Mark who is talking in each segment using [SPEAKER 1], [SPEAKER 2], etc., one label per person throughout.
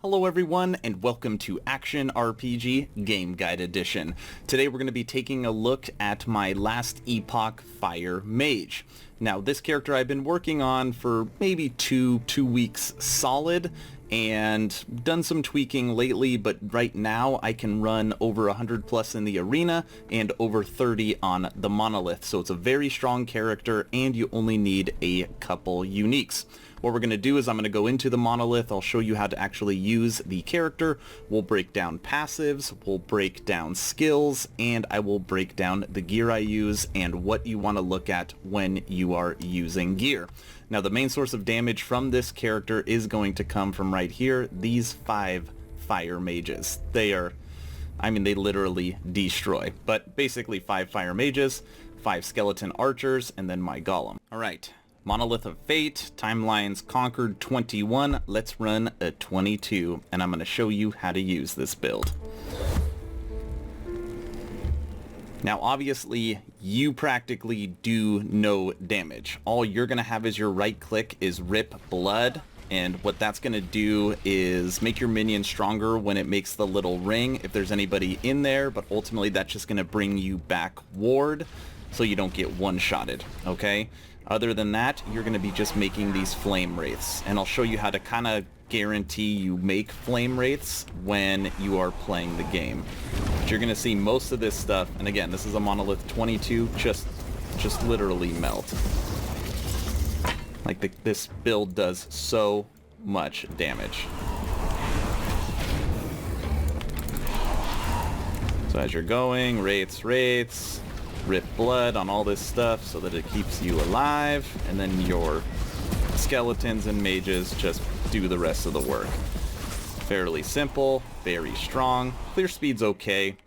[SPEAKER 1] Hello everyone, and welcome to Action RPG Game Guide Edition. Today we're going to be taking a look at my Last Epoch Fire Mage. Now this character I've been working on for maybe two weeks solid, and done some tweaking lately, but right now I can run over 100 plus in the arena and over 30 on the monolith. So it's a very strong character and you only need a couple uniques. What we're going to do is I'm going to go into the monolith, I'll show you how to actually use the character, we'll break down passives, we'll break down skills, and I will break down the gear I use and what you want to look at when you are using gear. Now the main source of damage from this character is going to come from right here, these 5 fire mages. They literally destroy, but basically 5 fire mages, 5 skeleton archers, and then my golem. Alright. Monolith of Fate, timelines conquered 21, let's run a 22, and I'm going to show you how to use this build. Now obviously, you practically do no damage. All you're going to have is your right click is rip blood, and what that's going to do is make your minion stronger when it makes the little ring if there's anybody in there, but ultimately that's just going to bring you back ward so you don't get one-shotted, okay? Other than that, you're going to be just making these flame wraiths, and I'll show you how to kind of guarantee you make flame wraiths when you are playing the game. But you're going to see most of this stuff, and again, this is a monolith 22, just literally melt. Like this build does so much damage. So as you're going, wraiths, rip blood on all this stuff so that it keeps you alive, and then your skeletons and mages just do the rest of the work. Fairly simple, very strong. Clear speed's okay,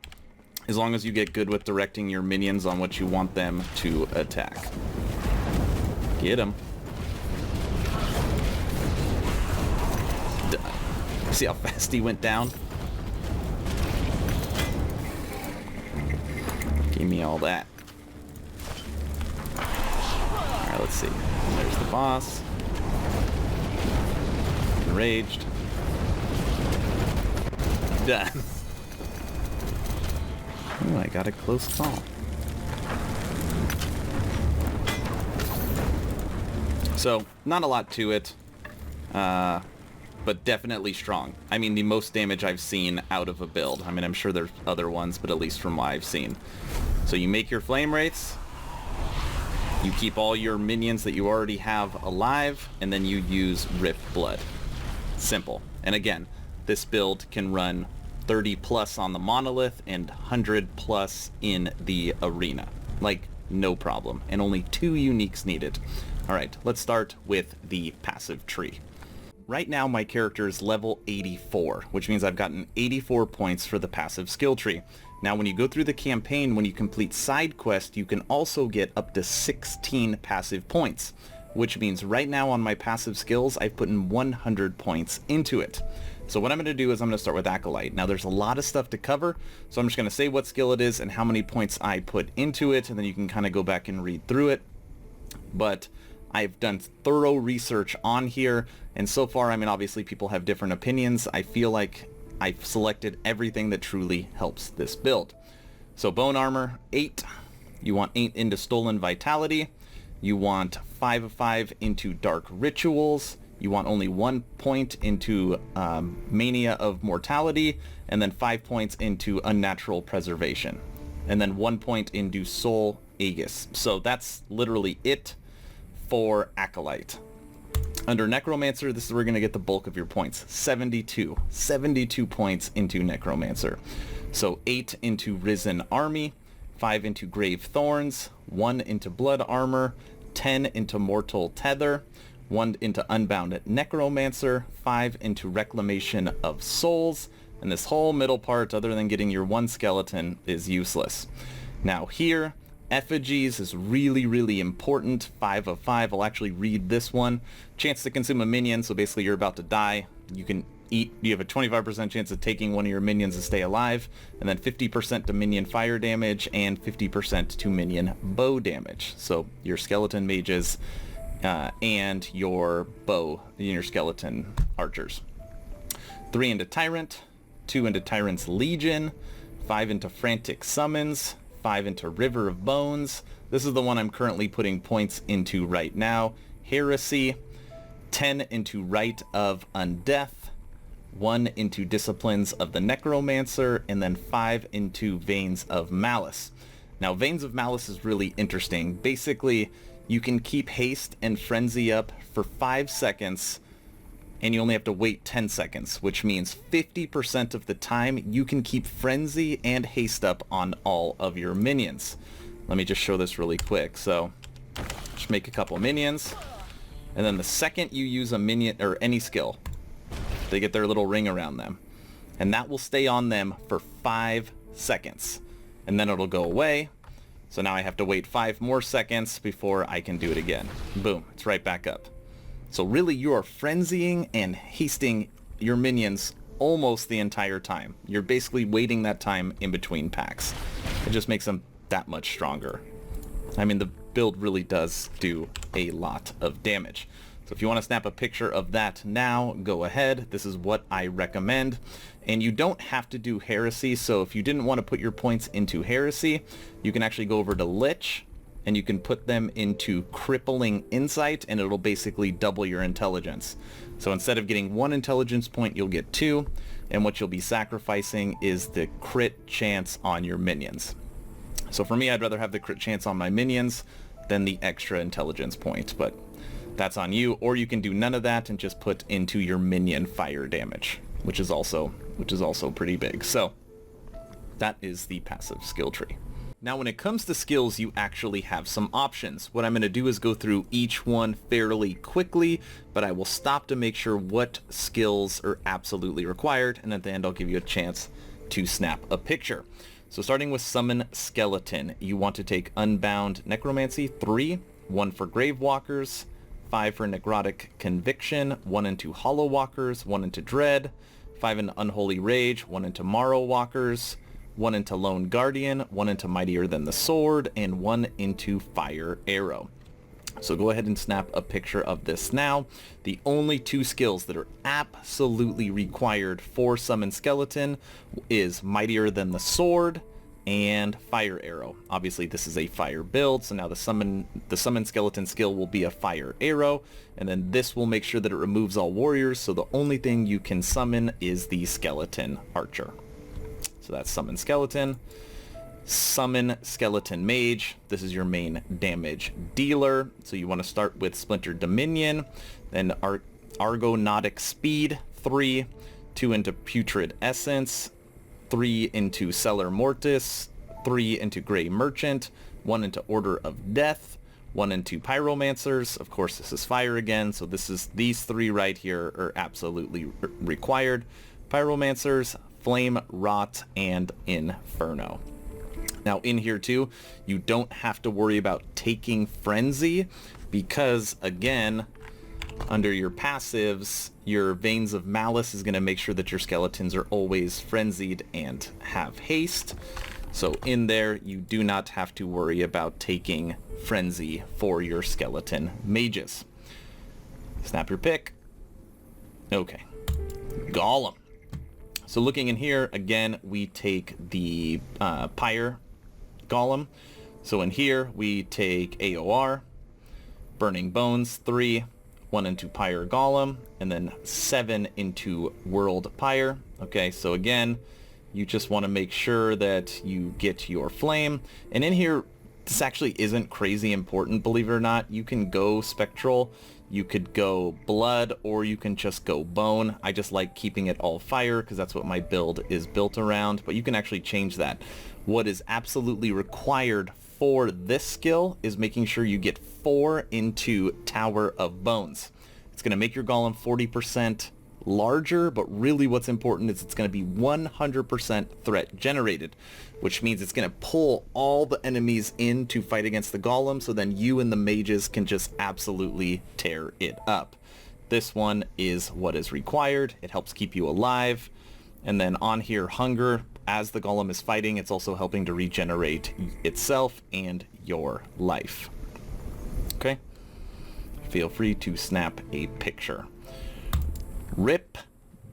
[SPEAKER 1] as long as you get good with directing your minions on what you want them to attack. Get him. See how fast he went down? Give me all that. Alright, let's see. There's the boss. Enraged. Done. Oh, I got a close call. So, not a lot to it. But definitely strong. I mean, the most damage I've seen out of a build. I mean, I'm sure there's other ones, but at least from what I've seen. So you make your flame wraiths, you keep all your minions that you already have alive, and then you use rip blood. Simple. And again, this build can run 30 plus on the monolith and 100 plus in the arena. Like, no problem. And only 2 uniques needed. Alright, let's start with the passive tree. Right now my character is level 84, which means I've gotten 84 points for the passive skill tree. Now when you go through the campaign, when you complete side quests, you can also get up to 16 passive points, which means right now on my passive skills, I've put in 100 points into it. So what I'm going to do is I'm going to start with Acolyte. Now there's a lot of stuff to cover, so I'm just going to say what skill it is and how many points I put into it, and then you can kind of go back and read through it. But I've done thorough research on here, and so far, I mean, obviously people have different opinions. I feel like I've selected everything that truly helps this build. So bone armor, 8. You want 8 into stolen vitality. You want 5 of 5 into dark rituals. You want only 1 point into mania of mortality, and then 5 points into unnatural preservation. And then 1 point into soul aegis. So that's literally it for Acolyte. Under Necromancer, this is where you're going to get the bulk of your points. 72 points into Necromancer. So 8 into Risen Army, 5 into Grave Thorns, 1 into Blood Armor, 10 into Mortal Tether, 1 into Unbound Necromancer, 5 into Reclamation of Souls, and this whole middle part, other than getting your 1 skeleton, is useless. Now here, Effigies is really important. 5 of 5. I'll actually read this one. Chance to consume a minion, so basically you're about to die. You can eat. You have a 25% chance of taking one of your minions to stay alive, and then 50% to minion fire damage and 50% to minion bow damage. So your skeleton mages and your bow, your skeleton archers. 3 into Tyrant, 2 into Tyrant's Legion, 5 into Frantic Summons, 5 into River of Bones. This is the one I'm currently putting points into right now. Heresy, 10 into Rite of Undeath, 1 into Disciplines of the Necromancer, and then 5 into Veins of Malice. Now, Veins of Malice is really interesting. Basically, you can keep haste and frenzy up for 5 seconds, and you only have to wait 10 seconds, which means 50% of the time you can keep frenzy and haste up on all of your minions. Let me just show this really quick. So, just make a couple minions, and then the second you use a minion or any skill, they get their little ring around them, and that will stay on them for 5 seconds, and then it'll go away. So now I have to wait 5 more seconds before I can do it again. Boom, it's right back up. So really, you are frenzying and hasting your minions almost the entire time. You're basically waiting that time in between packs. It just makes them that much stronger. I mean, the build really does do a lot of damage. So if you want to snap a picture of that now, go ahead. This is what I recommend. And you don't have to do Heresy, so if you didn't want to put your points into Heresy, you can actually go over to Lich, and you can put them into Crippling Insight, and it'll basically double your intelligence. So instead of getting 1 intelligence point, you'll get 2, and what you'll be sacrificing is the crit chance on your minions. So for me, I'd rather have the crit chance on my minions than the extra intelligence point, but that's on you. Or you can do none of that and just put into your minion fire damage, which is also pretty big. So that is the passive skill tree. Now when it comes to skills, you actually have some options. What I'm going to do is go through each one fairly quickly, but I will stop to make sure what skills are absolutely required, and at the end I'll give you a chance to snap a picture. So starting with Summon Skeleton, you want to take Unbound Necromancy, 3, 1 for Gravewalkers, 5 for Necrotic Conviction, 1 into Hollow Walkers, 1 into Dread, 5 into Unholy Rage, 1 into Morrow Walkers, 1 into Lone Guardian, 1 into Mightier Than the Sword, and 1 into Fire Arrow. So go ahead and snap a picture of this now. The only 2 skills that are absolutely required for Summon Skeleton is Mightier Than the Sword and Fire Arrow. Obviously this is a fire build, so now the summon Skeleton skill will be a Fire Arrow, and then this will make sure that it removes all warriors, so the only thing you can summon is the Skeleton Archer. So that's Summon Skeleton. Summon Skeleton Mage. This is your main damage dealer. So you want to start with Splintered Dominion, then Argonautic Speed, 3, 2 into Putrid Essence, 3 into Cellar Mortis, 3 into Grey Merchant, 1 into Order of Death, 1 into Pyromancers. Of course, this is fire again, so these 3 right here are absolutely required. Pyromancers, Flame, Rot, and Inferno. Now in here too, you don't have to worry about taking Frenzy because, again, under your passives, your Veins of Malice is going to make sure that your skeletons are always frenzied and have haste. So in there, you do not have to worry about taking Frenzy for your skeleton mages. Snap your pick. Okay. Golem. So looking in here, again, we take the Pyre Golem. So in here, we take AOR, Burning Bones, 3, 1 into Pyre Golem, and then 7 into World Pyre. Okay, so again, you just want to make sure that you get your flame. And in here, this actually isn't crazy important, believe it or not. You can go Spectral, you could go Blood, or you can just go Bone. I just like keeping it all fire because that's what my build is built around, but you can actually change that. What is absolutely required for this skill is making sure you get 4 into Tower of Bones. It's going to make your golem 40% larger, but really what's important is it's going to be 100% threat generated, which means it's going to pull all the enemies in to fight against the golem, so then you and the mages can just absolutely tear it up. This one is what is required. It helps keep you alive. And then on here, Hunger. As the golem is fighting, it's also helping to regenerate itself and your life. Okay? Feel free to snap a picture. Rip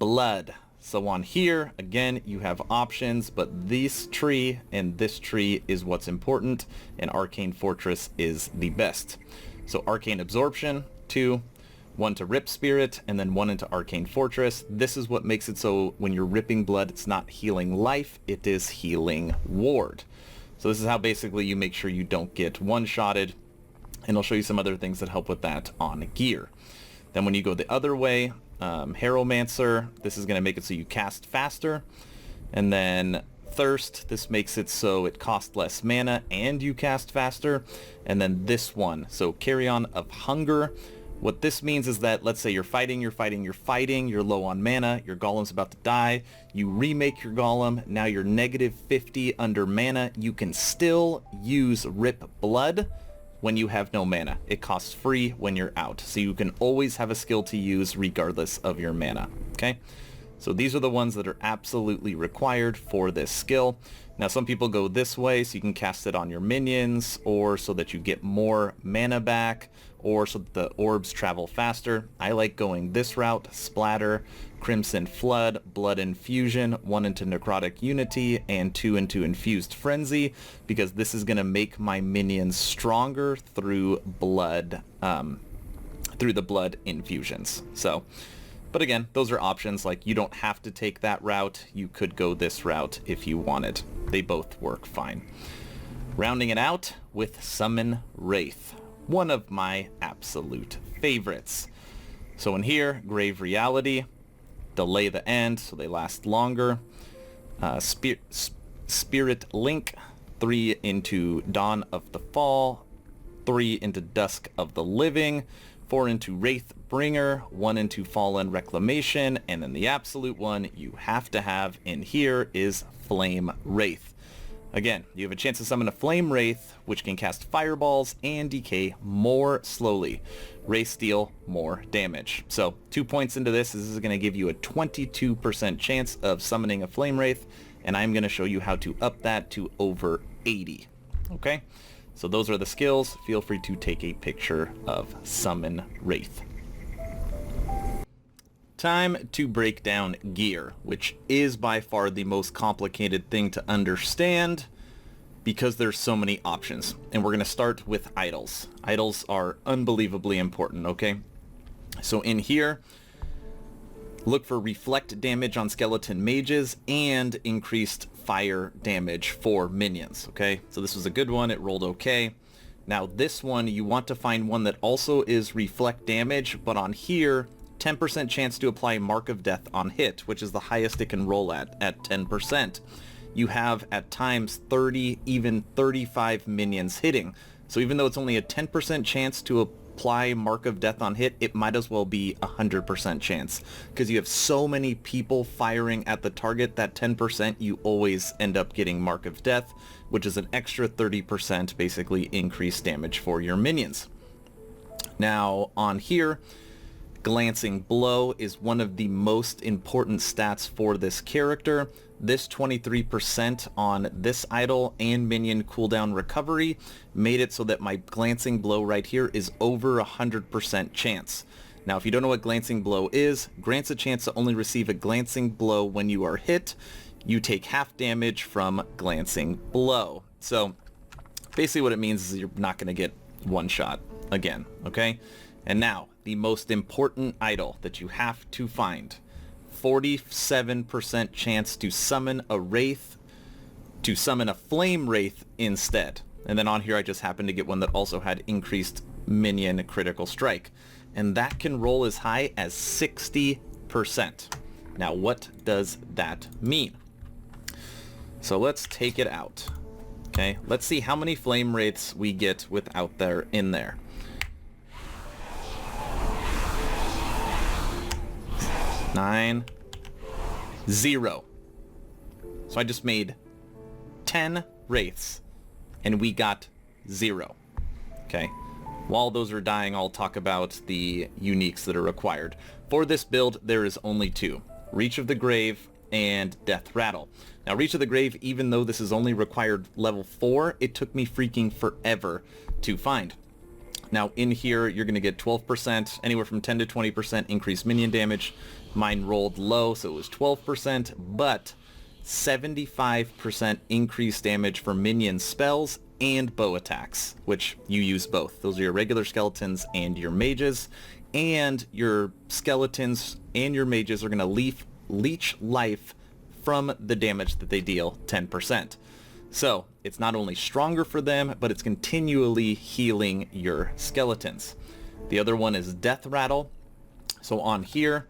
[SPEAKER 1] blood. So on here, again, you have options, but this tree and this tree is what's important, and Arcane Fortress is the best. So Arcane Absorption, 2, 1 to Rip Spirit, and then 1 into Arcane Fortress. This is what makes it so when you're ripping blood, it's not healing life, it is healing ward. So this is how basically you make sure you don't get one-shotted, and I'll show you some other things that help with that on gear. Then when you go the other way, Necromancer, this is going to make it so you cast faster. And then Thirst, this makes it so it costs less mana and you cast faster. And then this one, so Carrion of Hunger. What this means is that, let's say you're fighting, you're low on mana, your golem's about to die, you remake your golem, now you're negative 50 under mana, you can still use Rip Blood when you have no mana. It costs free when you're out, so you can always have a skill to use regardless of your mana, okay? So these are the ones that are absolutely required for this skill. Now some people go this way so you can cast it on your minions, or so that you get more mana back, or so that the orbs travel faster. I like going this route, Splatter, Crimson Flood, Blood Infusion, 1 into Necrotic Unity, and 2 into Infused Frenzy, because this is going to make my minions stronger through blood, through the blood infusions. So, but again, those are options. Like, you don't have to take that route. You could go this route if you wanted. They both work fine. Rounding it out with Summon Wraith, one of my absolute favorites. So in here, Grave Reality, delay the end so they last longer. Spirit Link, 3 into Dawn of the Fall, 3 into Dusk of the Living, 4 into Wraith Bringer, 1 into Fallen Reclamation, and then the absolute one you have to have in here is Flame Wraith. Again, you have a chance to summon a Flame Wraith, which can cast fireballs and decay more slowly. Wraiths deal more damage. So 2 points into this is going to give you a 22% chance of summoning a Flame Wraith, and I'm going to show you how to up that to over 80. Okay? So those are the skills. Feel free to take a picture of Summon Wraith. Time to break down gear, which is by far the most complicated thing to understand because there's so many options. And we're going to start with idols. Idols are unbelievably important, okay? So in here, look for reflect damage on skeleton mages and increased fire damage for minions, okay? So this was a good one. It rolled okay. Now this one, you want to find one that also is reflect damage, but on here, 10% chance to apply Mark of Death on hit, which is the highest it can roll at 10%. You have at times 30, even 35 minions hitting. So even though it's only a 10% chance to apply Mark of Death on hit, it might as well be 100% chance. Because you have so many people firing at the target, that 10% you always end up getting Mark of Death, which is an extra 30% basically increased damage for your minions. Now on here, Glancing Blow is one of the most important stats for this character. This 23% on this idol and minion cooldown recovery made it so that my Glancing Blow right here is over 100% chance. Now if you don't know what Glancing Blow is, grants a chance to only receive a Glancing Blow when you are hit. You take half damage from Glancing Blow. So basically what it means is you're not going to get one shot again, okay? And now, the most important idol that you have to find. 47% chance to summon a Wraith, to summon a Flame Wraith instead. And then on here I just happened to get one that also had increased minion critical strike. And that can roll as high as 60%. Now what does that mean? So let's take it out. Okay, let's see how many Flame Wraiths we get without there in there. 9, 0. So I just made 10 Wraiths, and we got 0. Okay. While those are dying, I'll talk about the uniques that are required. For this build, there is only 2. Reach of the Grave and Death Rattle. Now, Reach of the Grave, even though this is only required level 4, it took me freaking forever to find. Now in here, you're going to get 12%, anywhere from 10 to 20% increased minion damage. Mine rolled low, so it was 12%, but 75% increased damage for minion spells and bow attacks, which you use both. Those are your regular skeletons and your mages, and your skeletons and your mages are going to leech life from the damage that they deal 10%. So it's not only stronger for them, but it's continually healing your skeletons. The other one is Death Rattle. So on here,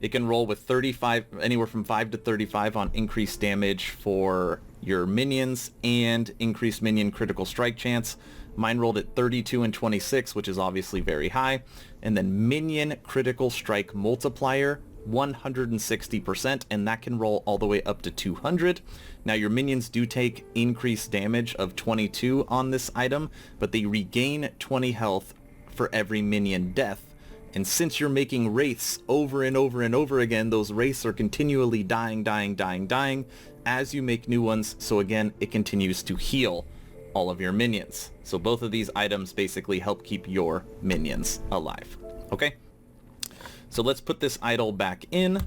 [SPEAKER 1] it can roll with 35, anywhere from 5 to 35 on increased damage for your minions and increased minion critical strike chance. Mine rolled at 32 and 26, which is obviously very high. And then minion critical strike multiplier, 160%, and that can roll all the way up to 200. Now your minions do take increased damage of 22 on this item, but they regain 20 health for every minion death. And since you're making wraiths over and over and over again, those wraiths are continually dying as you make new ones. So again, it continues to heal all of your minions. So both of these items basically help keep your minions alive. Okay? So let's put this idol back in,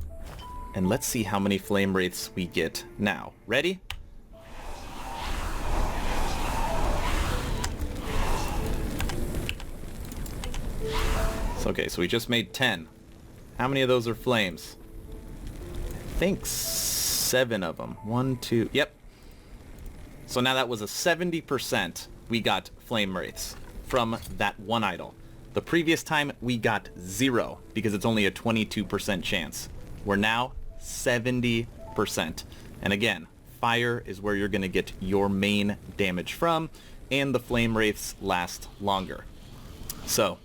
[SPEAKER 1] and let's see how many flame wraiths we get now. Ready? Okay, so we just made 10. How many of those are flames? I think 7 of them. 1, 2, yep. So now that was a 70% we got flame wraiths from that one idol. The previous time we got 0 because it's only a 22% chance. We're now 70%. And again, fire is where you're going to get your main damage from, and the flame wraiths last longer. So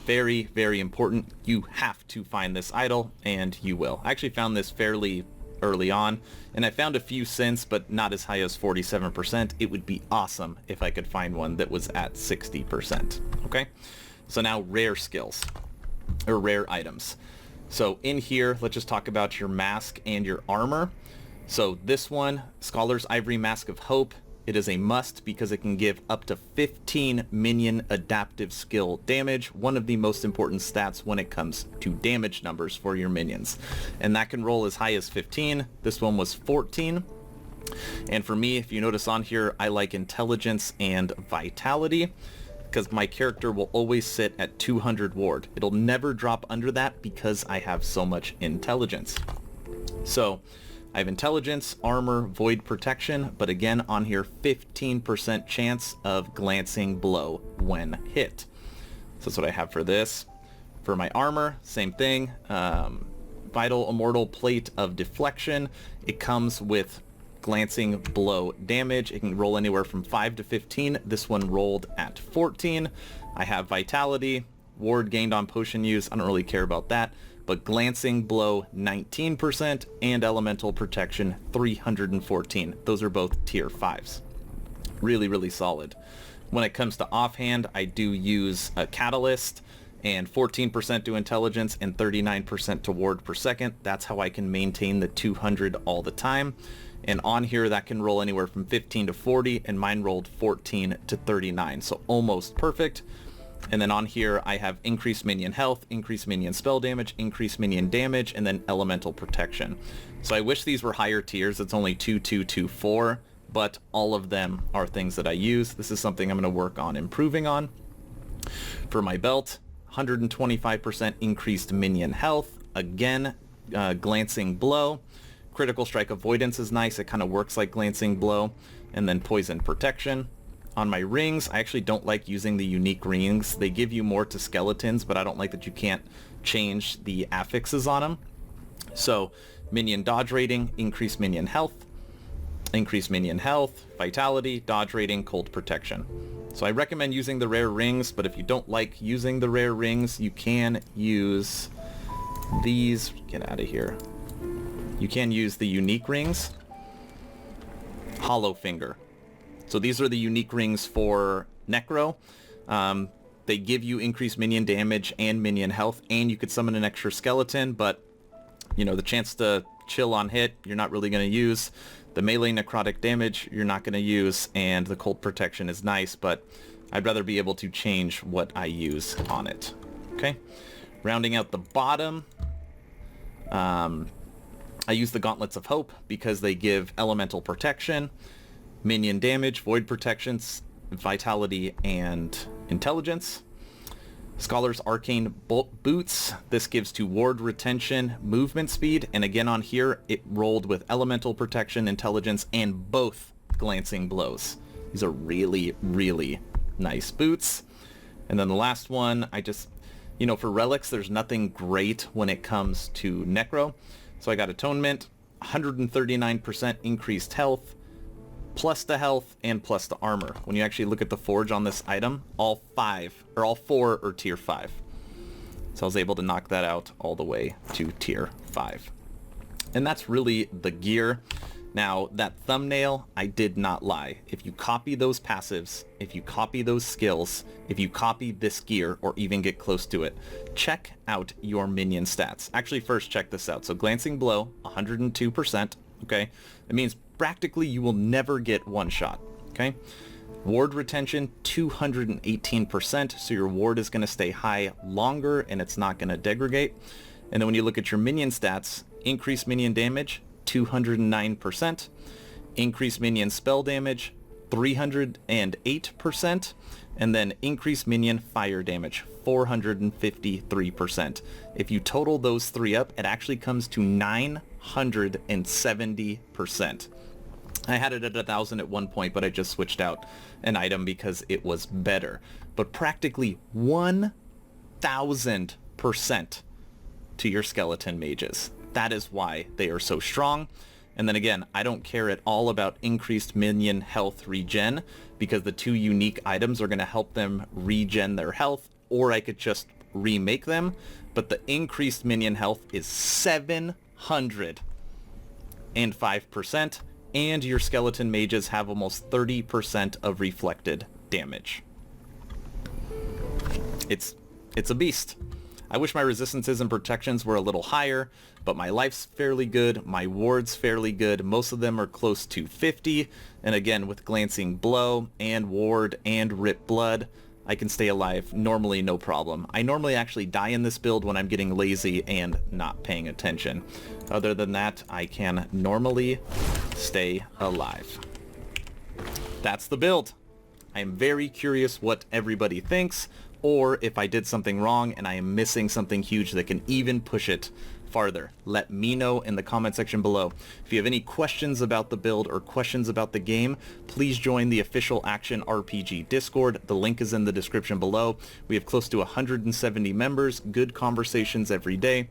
[SPEAKER 1] very, very important. You have to find this idol, and you will. I actually found this fairly early on, and I found a few since, but not as high as 47%. It would be awesome if I could find one that was at 60%. Okay? So now rare skills, or rare items. So in here, let's just talk about your mask and your armor. So this one, Scholar's Ivory Mask of Hope, it is a must because it can give up to 15 minion adaptive skill damage, one of the most important stats when it comes to damage numbers for your minions. And that can roll as high as 15. This one was 14. And for me, if you notice on here, I like intelligence and vitality, because my character will always sit at 200 ward. It'll never drop under that because I have so much intelligence. So I have intelligence, armor, void protection, but again on here 15% chance of glancing blow when hit. So that's what I have for this. For my armor, same thing. Vital Immortal Plate of Deflection. It comes with glancing blow damage. It can roll anywhere from 5 to 15. This one rolled at 14. I have vitality, ward gained on potion use. I don't really care about that. But glancing blow 19% and elemental protection 314. Those are both tier 5s. Really, really solid. When it comes to offhand, I do use a catalyst and 14% to intelligence and 39% to ward per second. That's how I can maintain the 200 all the time. And on here, that can roll anywhere from 15 to 40, and mine rolled 14 to 39, so almost perfect. And then on here, I have increased minion health, increased minion spell damage, increased minion damage, and then elemental protection. So I wish these were higher tiers. It's only 2, 2, 2, 4, but all of them are things that I use. This is something I'm going to work on improving on. For my belt, 125% increased minion health. Again, glancing blow. Critical strike avoidance is nice. It kind of works like glancing blow. And then poison protection. On my rings, I actually don't like using the unique rings. They give you more to skeletons, but I don't like that you can't change the affixes on them. So minion dodge rating, increased minion health, vitality, dodge rating, cold protection. So I recommend using the rare rings, but if you don't like using the rare rings, you can use these. Get out of here. You can use the unique rings. Hollow Finger. So these are the unique rings for Necro. They give you increased minion damage and minion health, and you could summon an extra skeleton, but you know, the chance to chill on hit, you're not really going to use. The melee necrotic damage, you're not going to use, and the cold protection is nice, but I'd rather be able to change what I use on it. Okay, rounding out the bottom, I use the Gauntlets of Hope because they give elemental protection, minion damage, void protections, vitality, and intelligence. Scholar's Arcane Boots. This gives to ward retention, movement speed, and again on here it rolled with elemental protection, intelligence, and both glancing blows. These are really, really nice boots. And then the last one, I just, you know, for relics, there's nothing great when it comes to Necro. So I got Atonement, 139% increased health, plus the health and plus the armor. When you actually look at the forge on this item, all four are tier 5. So I was able to knock that out all the way to tier 5. And that's really the gear. Now, that thumbnail, I did not lie. If you copy those passives, if you copy those skills, if you copy this gear, or even get close to it, check out your minion stats. Actually, first check this out. So Glancing Blow, 102%, okay? It means practically you will never get one shot, okay? Ward retention, 218%, so your ward is going to stay high longer and it's not going to degrade. And then when you look at your minion stats, increased minion damage, 209%, increased minion spell damage, 308%, and then increased minion fire damage, 453%. If you total those three up, it actually comes to 970%. I had it at 1,000 at one point, but I just switched out an item because it was better. But practically 1,000% to your skeleton mages. That is why they are so strong. And then again, I don't care at all about increased minion health regen because the two unique items are going to help them regen their health, or I could just remake them. But the increased minion health is 705%, and your skeleton mages have almost 30% of reflected damage. It's a beast. I wish my resistances and protections were a little higher, but my life's fairly good, my ward's fairly good, most of them are close to 50, and again, with Glancing Blow and ward and Rip Blood, I can stay alive normally, no problem. I normally actually die in this build when I'm getting lazy and not paying attention. Other than that, I can normally stay alive. That's the build. I am very curious what everybody thinks, or if I did something wrong and I am missing something huge that can even push it farther. Let me know in the comment section below. If you have any questions about the build or questions about the game, please join the official Action RPG Discord. The link is in the description below. We have close to 170 members, good conversations every day.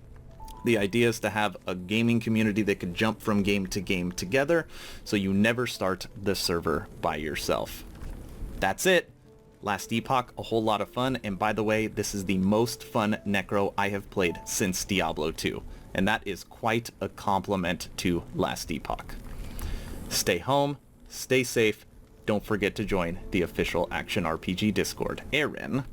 [SPEAKER 1] The idea is to have a gaming community that can jump from game to game together, so you never start the server by yourself. That's it. Last Epoch, a whole lot of fun, and by the way, this is the most fun Necro I have played since Diablo 2, and that is quite a compliment to Last Epoch. Stay home, stay safe, don't forget to join the official Action RPG Discord. Aaron.